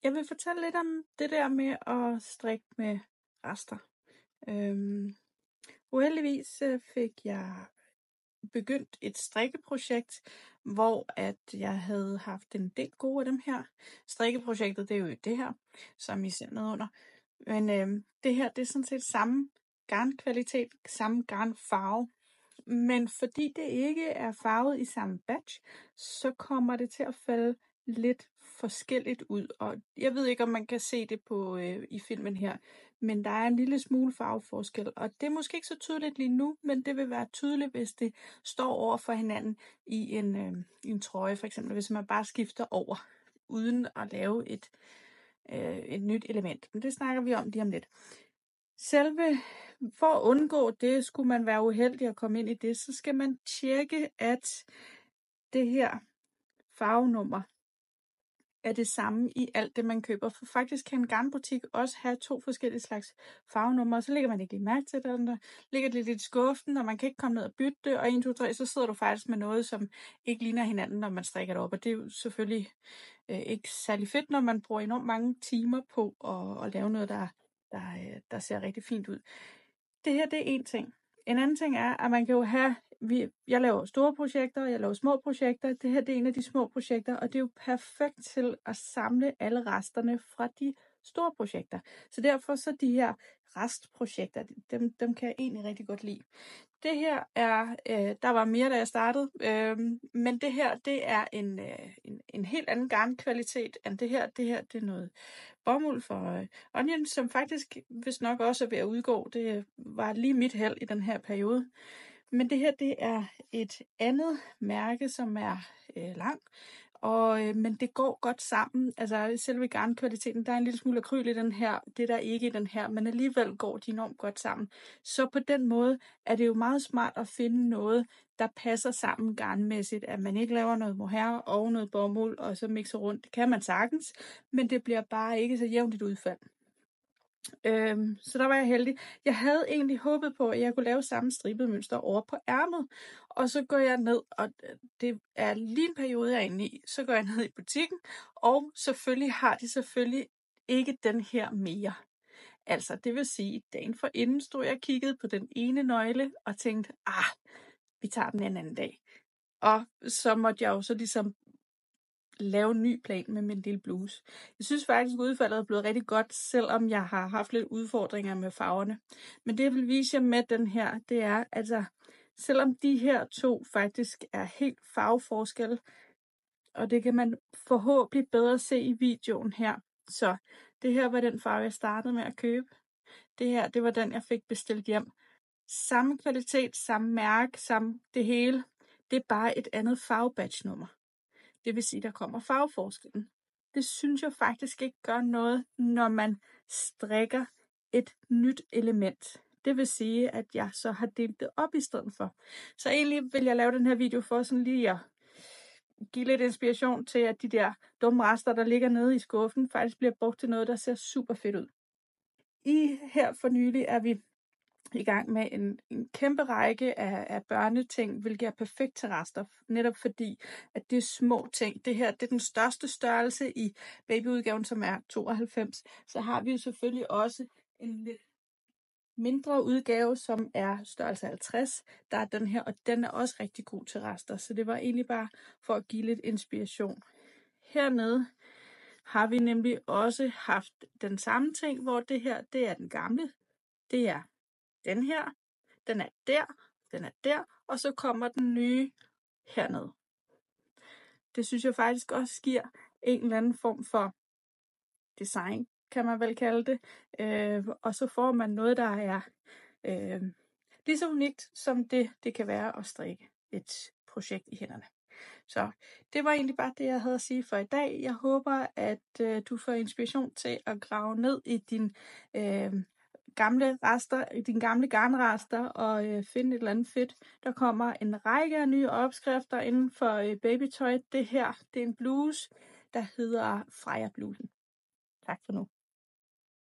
Jeg vil fortælle lidt om det der med at strikke med rester. Uheldigvis fik jeg begyndt et strikkeprojekt, hvor at jeg havde haft en del gode af dem her. Strikkeprojektet, det er jo det her, som I ser nedenunder. Men det her, det er sådan set samme garnkvalitet, samme garnfarve. Men fordi det ikke er farvet i samme batch, så kommer det til at falde lidt forskelligt ud. Og jeg ved ikke, om man kan se det på i filmen her, men der er en lille smule farveforskel. Og det er måske ikke så tydeligt lige nu, men det vil være tydeligt, hvis det står over for hinanden i en trøje, for eksempel hvis man bare skifter over, uden at lave et nyt element. Men det snakker vi om lige om lidt. For at undgå det, skulle man være uheldig at komme ind i det, så skal man tjekke, at det her farvenummer er det samme i alt det, man køber. For faktisk kan en garnbutik også have 2 forskellige slags farvenumre, og så lægger man ikke lige mærke til det, der ligger det lidt i skuffen, og man kan ikke komme ned og bytte det, og 1, 2, 3, så sidder du faktisk med noget, som ikke ligner hinanden, når man strikker det op, og det er jo selvfølgelig ikke særlig fedt, når man bruger enormt mange timer på at lave noget, der ser rigtig fint ud. Det her, det er en ting. En anden ting er, at man kan jo have, jeg laver store projekter, og jeg laver små projekter. Det her, det er en af de små projekter, og det er jo perfekt til at samle alle resterne fra de store projekter. Så derfor så de her restprojekter, dem kan jeg egentlig rigtig godt lide. Det her er, der var mere, da jeg startede, men det her, det er en helt anden garnkvalitet end det her. Det her, det er noget bomuld for Onion, som faktisk, hvis nok også er ved at udgå. Det var lige mit held i den her periode. Men det her, det er et andet mærke, som er lang, men det går godt sammen. Altså selve garnkvaliteten, der er en lille smule akryl i den her, det der ikke i den her, men alligevel går de enormt godt sammen. Så på den måde er det jo meget smart at finde noget, der passer sammen garnmæssigt, at man ikke laver noget mohair og noget bomuld, og så mixer rundt. Det kan man sagtens, men det bliver bare ikke så jævnt et udfald. Så der var jeg heldig. Jeg havde egentlig håbet på, at jeg kunne lave samme stribede mønster over på ærmet. Og så går jeg ned, og det er lige en periode, jeg er inde i. Så går jeg ned i butikken, og selvfølgelig har de ikke den her mere. Altså, det vil sige, dagen for inden stod jeg og kiggede på den ene nøgle, og tænkte, vi tager den en anden dag. Og så måtte jeg jo så ligesom lave en ny plan med min lille bluse. Jeg synes faktisk, at udfaldet er blevet rigtig godt, selvom jeg har haft lidt udfordringer med farverne. Men det, jeg vil vise jer med den her, det er, altså, selvom de her 2 faktisk er helt farveforskelle, og det kan man forhåbentlig bedre se i videoen her. Så det her var den farve, jeg startede med at købe. Det her, det var den, jeg fik bestilt hjem. Samme kvalitet, samme mærke, samme det hele. Det er bare et andet farvebatchnummer. Det vil sige, der kommer farveforskellen. Det synes jeg faktisk ikke gør noget, når man strikker et nyt element. Det vil sige, at jeg så har delt det op i stedet for. Så egentlig vil jeg lave den her video for sådan lige at give lidt inspiration til, at de der dumme rester, der ligger nede i skuffen, faktisk bliver brugt til noget, der ser super fedt ud. Her for nylig er vi i gang med en kæmpe række af børneting, hvilket er perfekt til rester, netop fordi, at det er små ting. Det her, det er den største størrelse i babyudgaven, som er 92. Så har vi jo selvfølgelig også en lidt mindre udgave, som er størrelse 50. Der er den her, og den er også rigtig god til rester. Så det var egentlig bare for at give lidt inspiration. Hernede har vi nemlig også haft den samme ting, hvor det her, det er den gamle. Det er den her, den er der, og så kommer den nye hernede. Det synes jeg faktisk også giver en eller anden form for design, kan man vel kalde det. Og så får man noget, der er lige så unikt, som det kan være at strikke et projekt i hænderne. Så det var egentlig bare det, jeg havde at sige for i dag. Jeg håber, at du får inspiration til at grave ned i din gamle rester, dine gamle garnrester og finde et eller andet fedt. Der kommer en række af nye opskrifter inden for babytøj. Det her, det er en bluse, der hedder Freja blusen. Tak for nu.